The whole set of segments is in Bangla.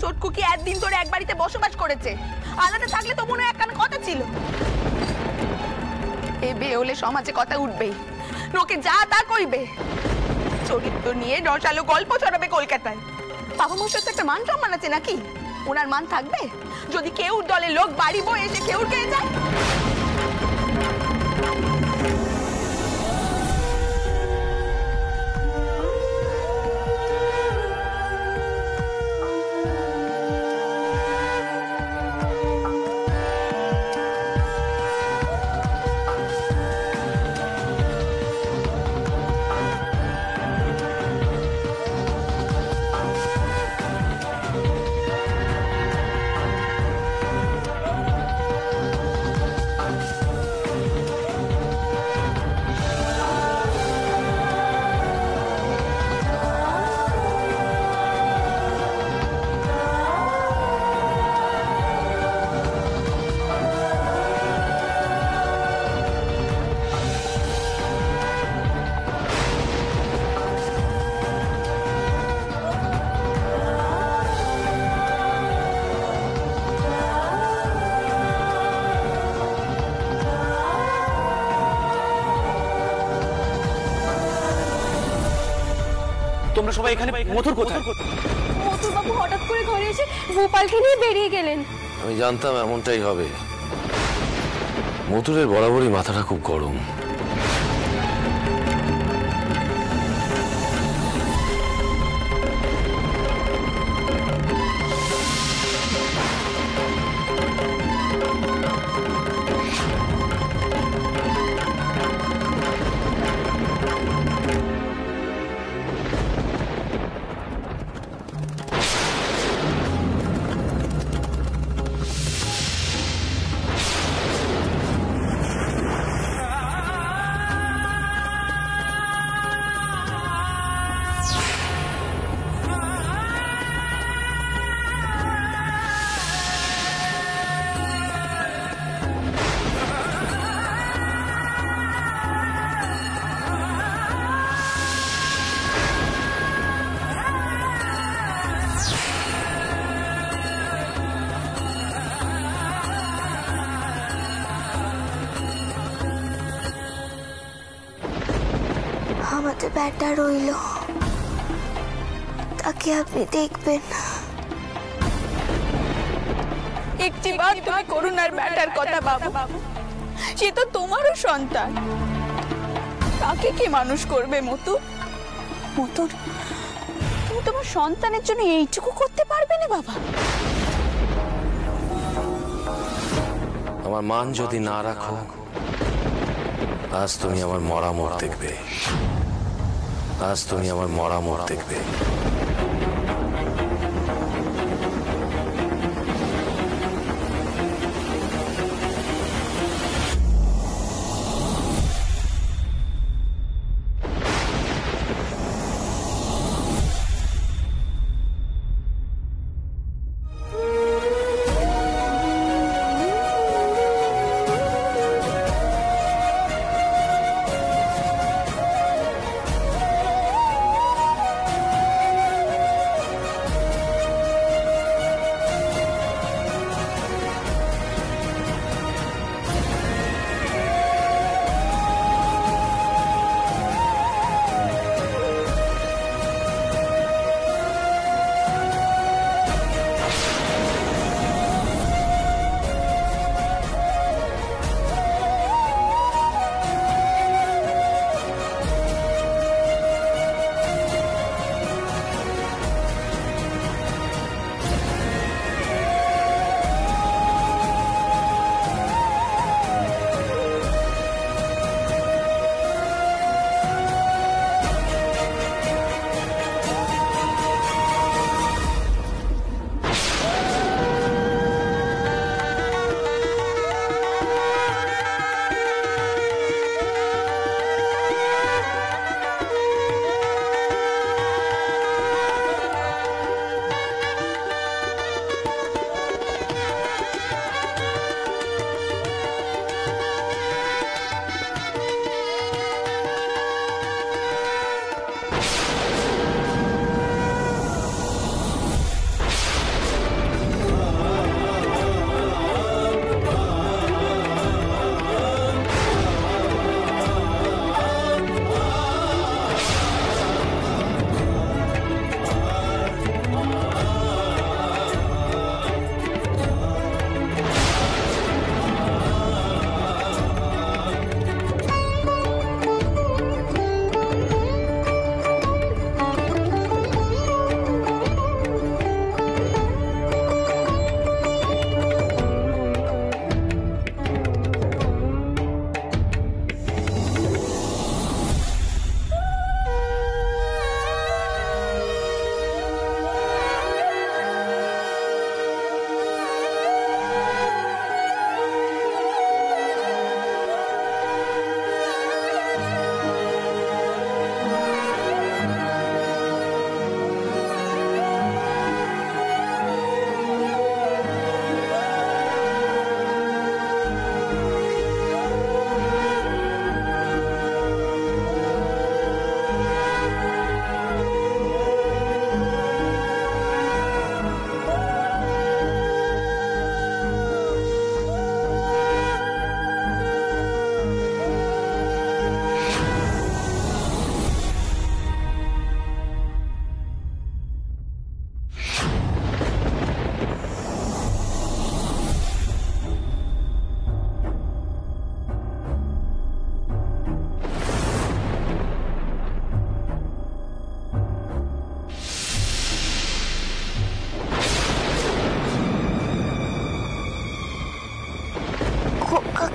চটকু কি একদিন ধরে এক বাড়িতে বসবাস করেছে? আলাদা থাকলে তো মনে হয় একখানা কথা ছিল। এ বিয়ে হলে সমাজে কথা উঠবেই, লোকে যা তা কইবে, চরিত্র নিয়ে রসালো গল্প ছড়াবে কলকাতায়। বাবা মশাই তো একটা মান সম্মান আছে নাকি? ওনার মান থাকবে যদি কেউ দলের লোক বাড়ি বয়ে এসে কেউ পেয়ে যায়? তোমরা সবাই এখানে? মথুর কোথায়? মথুর বাবু হঠাৎ করে ঘরে এসে গোপালকে নিয়ে বেরিয়ে গেলেন। আমি জানতাম এমনটাই হবে। মথুরের বরাবরই মাথাটা খুব গরম। আমাদের ব্যাটা রইল, তাকে আপনি দেখবেন। একটি বার তুমি করুণার ব্যাটার কথা বাবু, সে তো তোমারও সন্তান। তাকে কে মানুষ করবে? মথুর, মথুর, তুমি তোমার সন্তানের জন্য এইটুকু করতে পারবে না বাবা? আমার মান যদি না রাখো, আজ তুমি আমার মরা মোড় দেখবে। আজ তুমি আমার মরা মোড় দেখবে।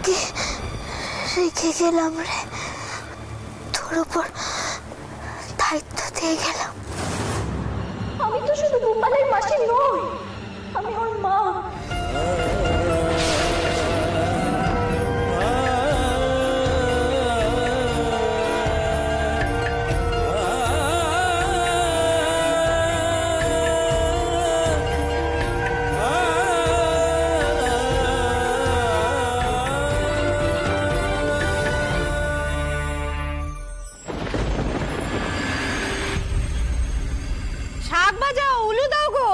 তোকে রেখে গেলাম রে, তোর উপর দায়িত্ব দিয়ে গেলাম। আমি তো শুধু গোপালের মাসি নই, আমি ওর মা। শাক বাজাও, উলু দাও গো।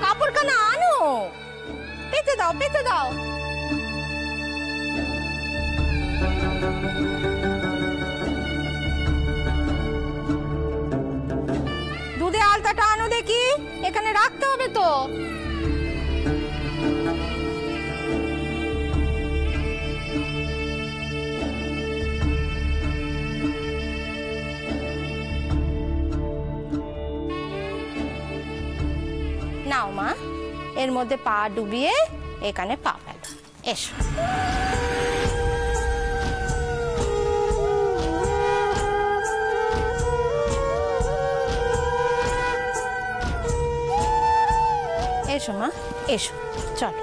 কাপড়খানা আনো, পেতে দাও, পেতে দাও। দুধে আলতাটা আনো দেখি, এখানে রাখতে হবে তো। নাও মা, এর মধ্যে পা ডুবিয়ে এখানে পা ফেলো। এসো। এসো মা, এসো, চলো।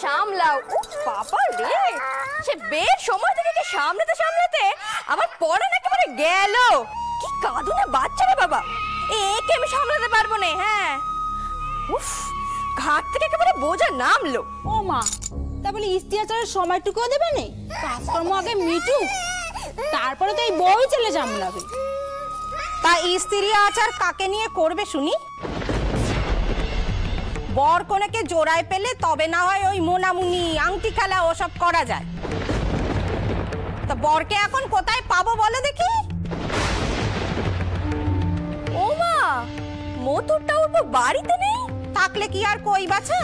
সামলাও বাবা রে, সে বের সময় থেকে কি সামলাতে সামলাতে আমার পড়া একেবারে গেল। কি কাঁদুনে বাচ্চা রে বাবা, একে আমি সামলাতে পারবো না। হ্যাঁ, উফ, ঘাট থেকে একেবারে বোঝা নামলো। ও মা, তা বলে স্ত্রী আচারের সময়টুকুও দেবে না? কাজকর্ম আগে মিটুক, তারপরে তো এই বই চলে সামলাবে। তা স্ত্রী আচার কাকে নিয়ে করবে শুনি? বর কোনেকে জোড়ায় পেলে তবে না হয় ওই মোনামুনি আংটি খেলা ওসব করা যায়। তা বরকে এখন কোথায় পাবো বলো দেখি? ও মা, মতুরটা ওর বাড়িতে নেই, থাকলে কি আর কই বাছা?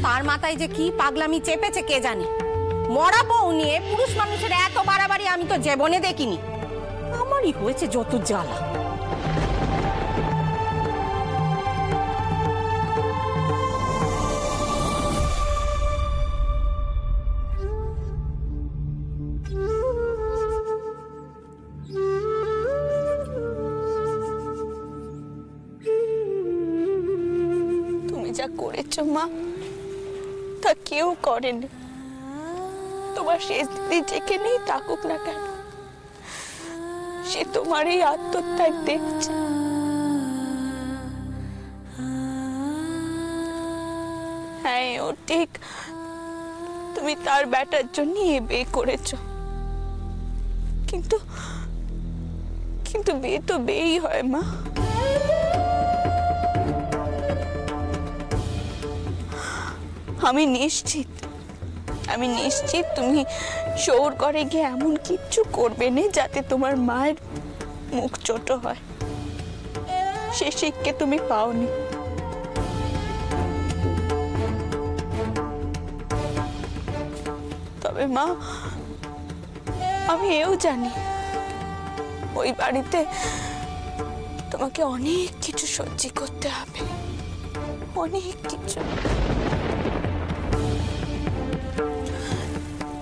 তার মাথায় যে কি পাগলামি চেপেছে কে জানে। মরা বউ নিয়ে পুরুষ মানুষের এত বাড়াবাড়ি আমি তো জীবনে দেখিনি। আমারই হয়েছে যত জ্বালা। তুমি যা করেছো মা, তা কেউ করেনি। তোমার শেষ দিদি যেখানেই থাকুক না কেন, সে তোমার এই আত্মত্যাগ দেখছে। হ্যাঁ, ও ঠিক, তুমি তার ব্যাটার জন্য বিয়ে করেছো, কিন্তু কিন্তু বিয়ে তো বিয়েই হয় মা। আমি নিশ্চিত তুমি শোর করে গিয়ে এমন কিচ্ছু করবে না যাতে তোমার মায়ের মুখ ছোট হয়। সে শিক্ষা তুমি পাওনি। তবে মা, আমি এও জানি ওই বাড়িতে তোমাকে অনেক কিছু সহ্য করতে হবে, অনেক কিছু।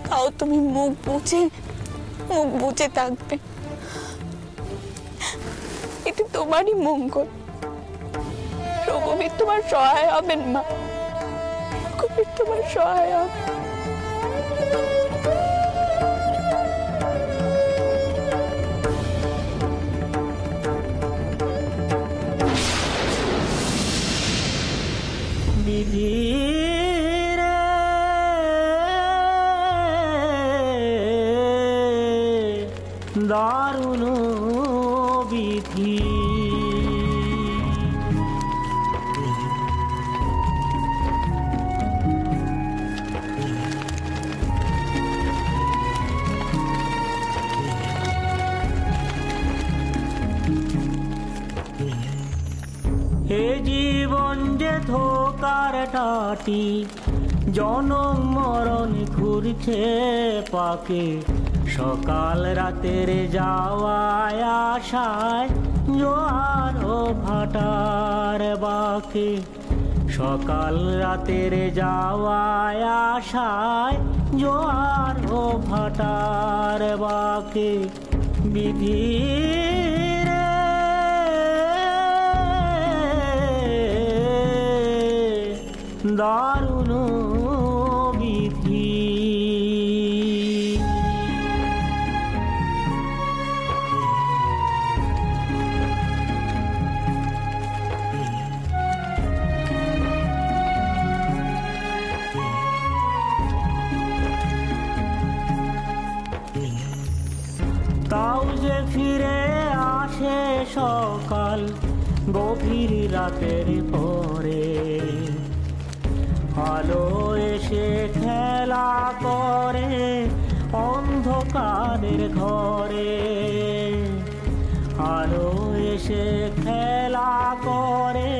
তাও তুমি মুখ বুঝে থাকবে। এতে তোমারই মঙ্গল। রঘুবীর তোমার সহায় হবেন মা, রঘুবীর তোমার সহায় হবে। দারুণ বিধি, হে জীবন যে ধোকার টাটি, জনম মরণ ঘুরছে পাকে, সকাল রাতের যাওয়ায় আশায় জোয়ার ও ভাটার বাকে, সকাল রাতের যাওয়ায় আশায় জোয়ার ও ভাটার বাকে। বিধি দারুণ বিধি, তাও যে ফিরে আসে সকাল গভীর রাতের পরে, আলো এসে খেলা করে অন্ধকারের ঘরে, আলো এসে খেলা করে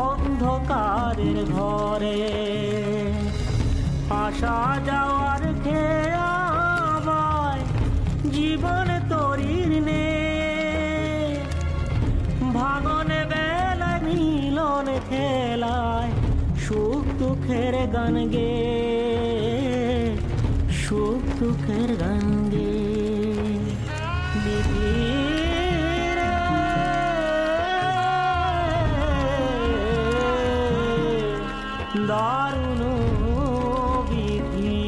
অন্ধকারের ঘরে, আসা যাওয়ার খেয়াবায় জীবন তরির নে, ভাঙন বেলা মিলন খেলায় সুখ দুঃখের গান গে, সুখ দুঃখের গান গে। দারুণ বিধি,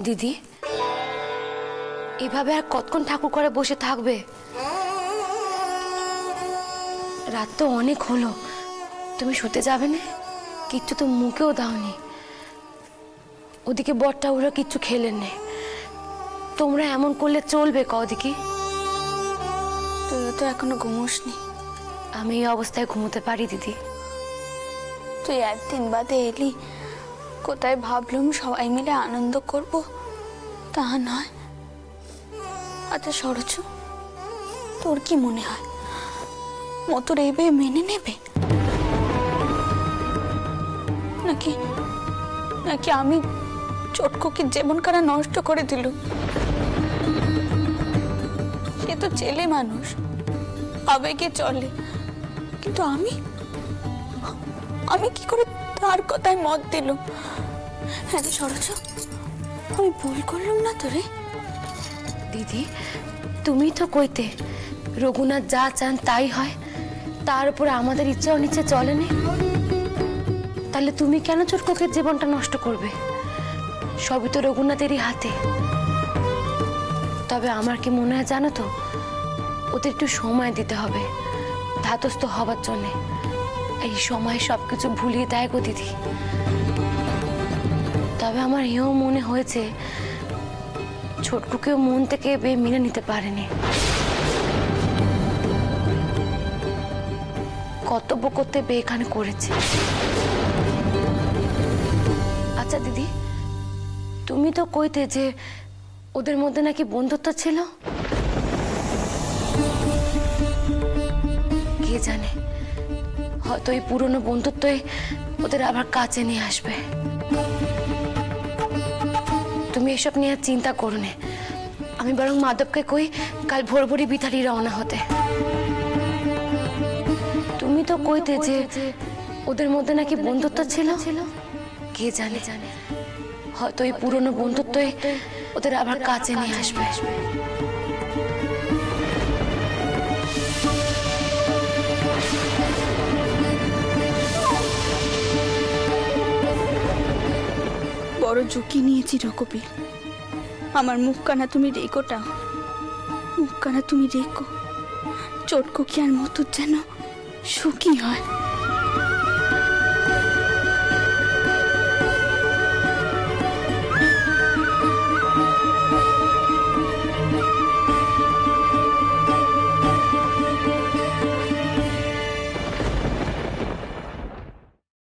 দিদি, এভাবে আর কতক্ষণ ঠাকুর করে বসে থাকবে? রাত তো অনেক হলো, তুমি শুতে যাবে না? কিচ্ছু তো মুখেও দাওনি। ওদিকে বরটা ওরা কিচ্ছু খেলেন নে। তোমরা এমন করলে চলবে কদিকে? তুইও তো এখনো ঘুমোসনি। আমি এই অবস্থায় ঘুমোতে পারি দিদি? তুই একদিন বাদে এলি, কোথায় ভাবলুম সবাই মিলে আনন্দ করব, তা নয়। আচ্ছা সরোজ, তোর কি মনে হয় মতুর এই বিয়ে মেনে নেবে? নাকি নাকি আমি চটকুকে জীবন কারা নষ্ট করে দিল? সে তো ছেলে মানুষ, আবেগে চলে, কিন্তু আমি কি করে তার কথায় মত দিলুম? হ্যাঁ রে সরোজ, আমি ভুল করলাম না তোরে? দিদি তুমি তো কইতে রঘুনাথ যা চান তাই হয়, তার উপরে আমাদের ইচ্ছা অনিচ্ছে চলেনি। তাহলে তুমি কেন চটকুকের জীবনটা নষ্ট করবে? সবই তো রঘুনাথেরই হাতে। তবে আমার কি মনে হয় জানো তো, ওদের একটু সময় দিতে হবে ধাতস্থ হবার জন্যে। এই সময় সবকিছু ভুলিয়ে দেয় গো দিদি। তবে আমার এও মনে হয়েছে ছোটকুকেও মন থেকে মেনে নিতে পারেনি। কর্তব্য করতে এখানে করেছে। আচ্ছা দিদি, তুমি তো কইতে যে ওদের মধ্যে নাকি বন্ধুত্ব ছিল। কে জানে, হয়তো এই পুরনো বন্ধুত্বই ওদের আবার কাছে নিয়ে আসবে। তুমি এসব নিয়ে চিন্তা করো না। আমি বরং মাধবকে কই কাল ভোর ভোরই বিথারি রওনা হতে। তুমি তো কইতে যে ওদের মধ্যে নাকি বন্ধুত্ব ছিল। কে জানে, হয়তো এই পুরনো বন্ধুত্বই ওদের আবার কাছে নিয়ে আসবে। বড় ঝুঁকি নিয়েছি রকবি। আমার মুখখানা তুমি রেখোটা, মুখখানা তুমি রেখো। চটকু কি আর মতুর যেন সুখী হয়।